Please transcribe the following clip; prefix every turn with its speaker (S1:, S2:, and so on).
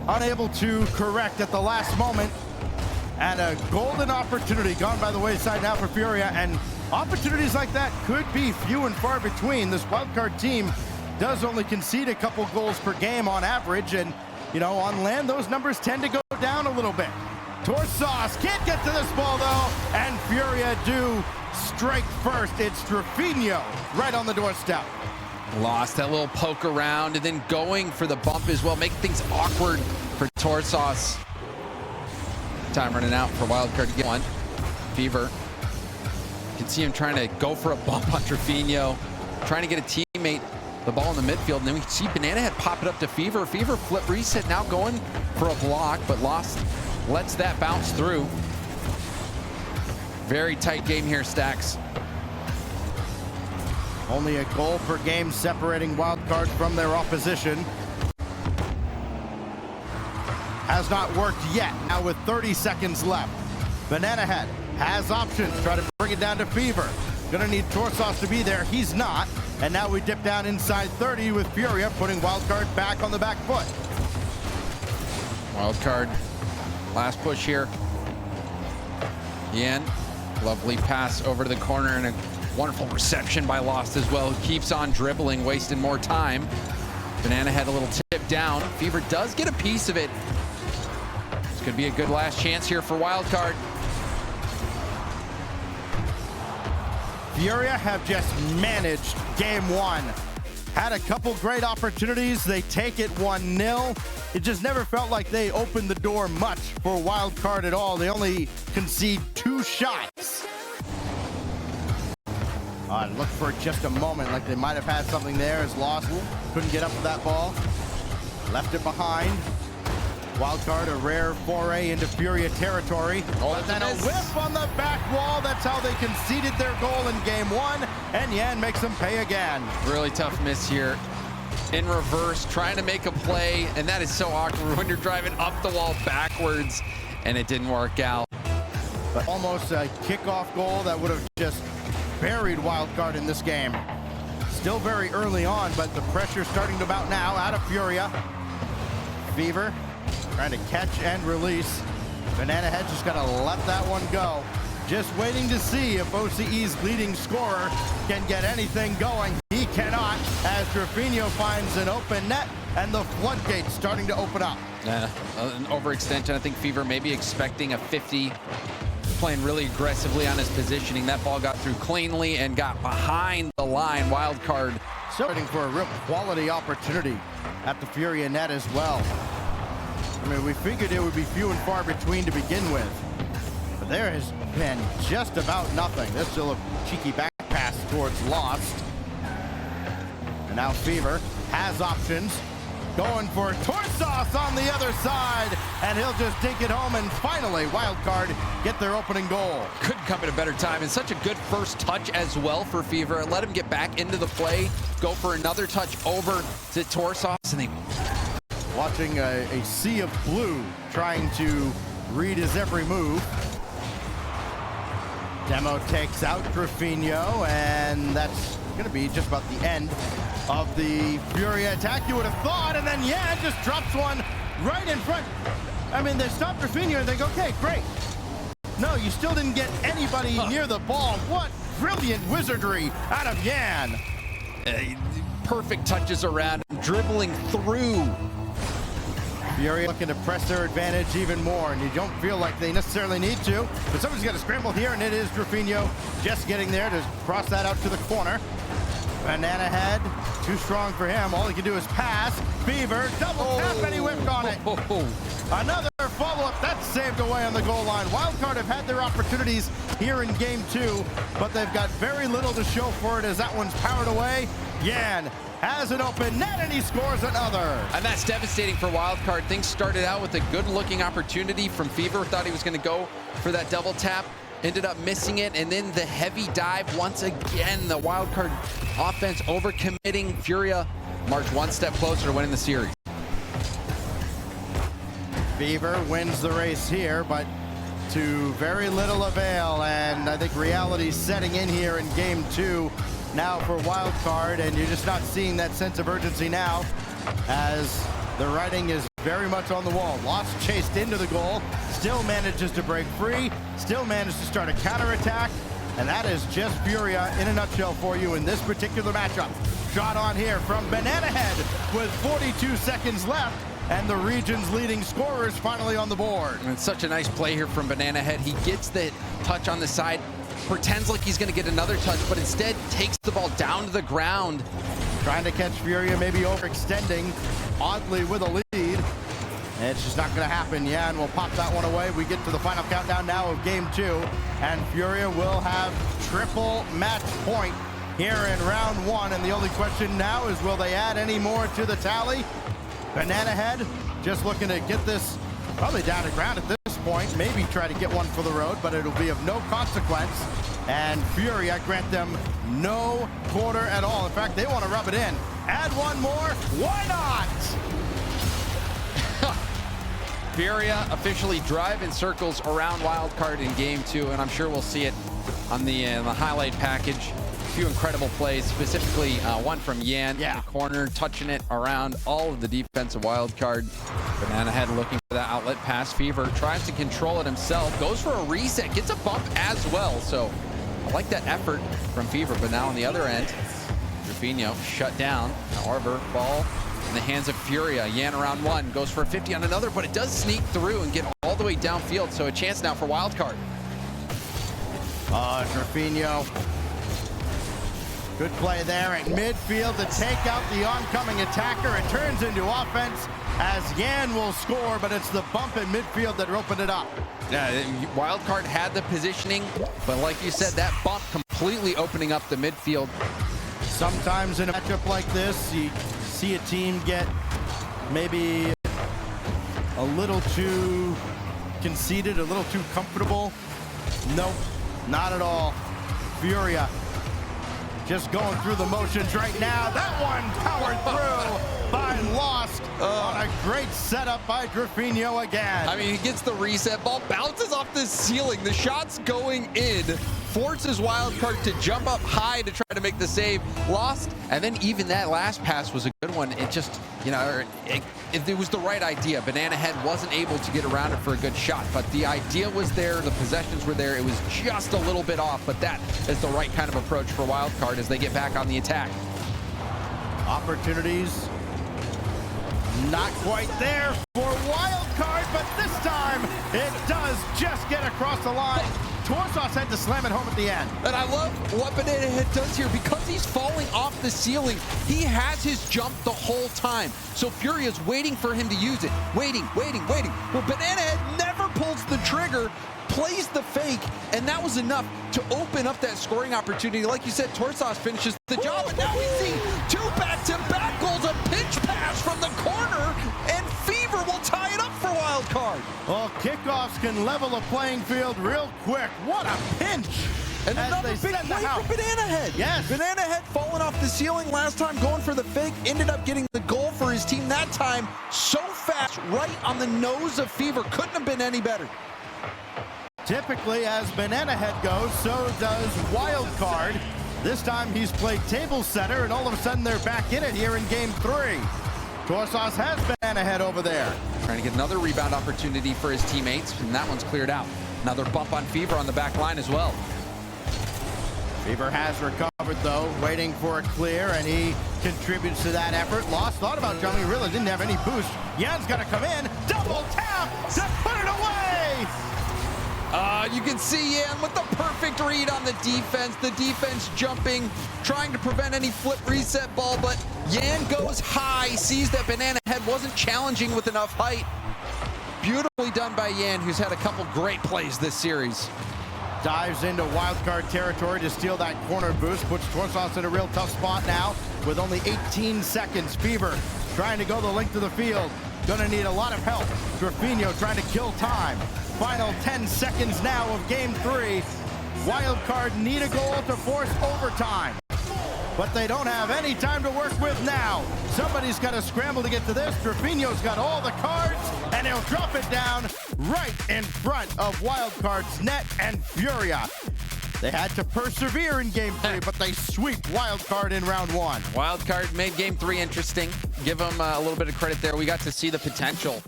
S1: unable to correct at the last moment. And a golden opportunity gone by the wayside now for FURIA, and opportunities like that could be few and far between. This wildcard team does only concede a couple goals per game on average, and you know, on land those numbers tend to go down a little bit. Torsauce can't get to this ball though, and FURIA do strike first. It's Drafinho right on the doorstep.
S2: Lost that little poke around and then going for the bump as well, making things awkward for Torsauce. Time running out for Wildcard to get one. Fever. You can see him trying to go for a bump on Drafinho, trying to get a teammate the ball in the midfield, and then we see Banana Head pop it up to Fever. Fever flip reset, now going for a block, but Lost lets that bounce through. Very tight game here, Stacks.
S1: Only a goal per game separating Wildcard from their opposition. Has not worked yet, now with 30 seconds left. Banana Head has options, try to bring it down to Fever. Gonna need Torsauce to be there, he's not. And now we dip down inside 30 with FURIA, putting Wildcard back on the back foot.
S2: Wildcard, last push here. Yan, lovely pass over to the corner and a wonderful reception by Lost as well. Keeps on dribbling, wasting more time. Banana Head a little tip down. Fever does get a piece of it. This could be a good last chance here for Wildcard.
S1: FURIA have just managed game one. Had a couple great opportunities. They take it 1-0. It just never felt like they opened the door much for Wildcard at all. They only concede 2 shots. Look for just a moment like they might have had something there as Lost couldn't get up with that ball. Left it behind. Wildcard, a rare foray into FURIA territory. But then a whip on the back wall. That's how they conceded their goal in game one. And Yan makes them pay again.
S2: Really tough miss here. In reverse, trying to make a play. And that is so awkward when you're driving up the wall backwards. And it didn't work out.
S1: But almost a kickoff goal that would have just buried Wildcard in this game. Still very early on, but the pressure starting to mount now out of FURIA. Fever trying to catch and release. Banana Head just gotta let that one go. Just waiting to see if OCE's leading scorer can get anything going. He cannot, as Drafinho finds an open net and the floodgates starting to open up.
S2: Yeah, an overextension. I think Fever maybe expecting a 50, playing really aggressively on his positioning. That ball got through cleanly and got behind the line. Wildcard.
S1: So waiting for a real quality opportunity at the FURIA net as well. I mean, we figured it would be few and far between to begin with. But there has been just about nothing. There's still a cheeky back pass towards Lost. And now Fever has options. Going for Torsauce on the other side. And he'll just dink it home. And finally, Wildcard get their opening goal.
S2: Couldn't come at a better time. And such a good first touch as well for Fever. Let him get back into the play. Go for another touch over to Torsauce. And they...
S1: Watching a sea of blue, trying to read his every move. Demo takes out Drafinho, and that's going to be just about the end of the FURIA attack, you would have thought, and then yeah, just drops one right in front. I mean, they stop Drafinho and they go, okay, great. No, you still didn't get anybody near the ball. What brilliant wizardry out of Yan.
S2: Perfect touches around, dribbling through.
S1: FURIA looking to press their advantage even more, and you don't feel like they necessarily need to, but somebody's got to scramble here, and it is Drafinho just getting there to cross that out to the corner. Banana Head, too strong for him. All he can do is pass. Fever, double tap, and he whipped on it. Another follow-up, that's saved away on the goal line. Wildcard have had their opportunities here in game two, but they've got very little to show for it as that one's powered away. Yan has an open net, and he scores another.
S2: And that's devastating for Wildcard. Things started out with a good-looking opportunity from Fever. Thought he was going to go for that double tap. Ended up missing it, and then the heavy dive once again. The Wildcard offense overcommitting. FURIA march one step closer to winning the series.
S1: Fever wins the race here, but to very little avail, and I think reality's setting in here in game two now for Wildcard, and you're just not seeing that sense of urgency now as the writing is very much on the wall. Lost chased into the goal, still manages to break free, still managed to start a counterattack, and that is just FURIA in a nutshell for you in this particular matchup. Shot on here from Banana Head with 42 seconds left, and the region's leading scorers finally on the board.
S2: And it's such a nice play here from Banana Head. He gets the touch on the side, pretends like he's going to get another touch, but instead takes the ball down to the ground.
S1: Trying to catch FURIA, maybe overextending, oddly with a lead. It's just not going to happen. Yeah, and we'll pop that one away. We get to the final countdown now of game 2, and FURIA will have triple match point here in round 1. And the only question now is, will they add any more to the tally? Banana Head just looking to get this probably down to ground at this point. Maybe try to get one for the road, but it'll be of no consequence. And FURIA grant them no quarter at all. In fact, they want to rub it in. Add one more. Why not?
S2: FURIA officially drive in circles around Wildcard in game 2, and I'm sure we'll see it on the highlight package. A few incredible plays, specifically one from Yan in the corner, touching it around all of the defense of Wildcard. Banana Head looking for that outlet pass. Fever tries to control it himself, goes for a reset, gets a bump as well. So I like that effort from Fever, but now on the other end, Rufinho shut down. However, ball in the hands of FURIA. Yan around one, goes for a 50 on another, but it does sneak through and get all the way downfield, so a chance now for Wildcard.
S1: Rufinho. Good play there at midfield to take out the oncoming attacker. It turns into offense as Yan will score, but it's the bump in midfield that opened it up.
S2: Yeah, Wildcard had the positioning, but like you said, that bump completely opening up the midfield.
S1: Sometimes in a matchup like this, you see a team get maybe a little too conceited, a little too comfortable. Nope, not at all. FURIA just going through the motions right now. That one powered through by Lost on a great setup by Rufinho again.
S2: I mean, he gets the reset, ball bounces off the ceiling. The shot's going in, forces Wildcard to jump up high to try to make the save. Lost, and then even that last pass was a good one. It just, you know, it was the right idea. Banana Head wasn't able to get around it for a good shot, but the idea was there, the possessions were there. It was just a little bit off, but that is the right kind of approach for Wildcard as they get back on the attack.
S1: Opportunities not quite there for Wildcard, but this time it does just get across the line. Torsos had to slam it home at the end.
S2: And I love what Banana Head does here. Because he's falling off the ceiling, he has his jump the whole time. So FURIA's waiting for him to use it. Waiting. Well, Banana Head never pulls the trigger, plays the fake, and that was enough to open up that scoring opportunity. Like you said, Torsos finishes the job, and now we see two back-to-back goals, a pitch pass from the corner, and Fever will tie it up for Wildcard.
S1: Well, kickoffs can level a playing field real quick. What a pinch!
S2: And another big play for Banana Head.
S1: Yes.
S2: Banana Head falling off the ceiling last time, going for the fake, ended up getting the goal for his team that time. So fast, right on the nose of Fever. Couldn't have been any better.
S1: Typically, as Banana Head goes, so does Wildcard. This time he's played table setter, and all of a sudden they're back in it here in game 3. Torsos has Banana Head over there.
S2: Trying to get another rebound opportunity for his teammates, and that one's cleared out. Another bump on Fever on the back line as well.
S1: Fever has recovered, though, waiting for a clear, and he contributes to that effort. Lost, thought about jumping, really didn't have any boost. Yan's got to come in, double tap to put it away!
S2: You can see Yan with the perfect read on the defense jumping, trying to prevent any flip reset ball, but Yan goes high, sees that Banana Head wasn't challenging with enough height. Beautifully done by Yan, who's had a couple great plays this series.
S1: Dives into Wildcard territory to steal that corner boost, puts Torsos in a real tough spot now with only 18 seconds. Fever trying to go the length of the field. Gonna need a lot of help. Rufinho trying to kill time. Final 10 seconds now of game 3. Wildcard need a goal to force overtime. But they don't have any time to work with now. Somebody's got to scramble to get to this. Rufinho's got all the cards, and he'll drop it down right in front of Wildcard's net, and FURIA They had to persevere in game 3, but they sweep Wildcard in round 1.
S2: Wildcard made game 3 interesting. Give them a little bit of credit there. We got to see the potential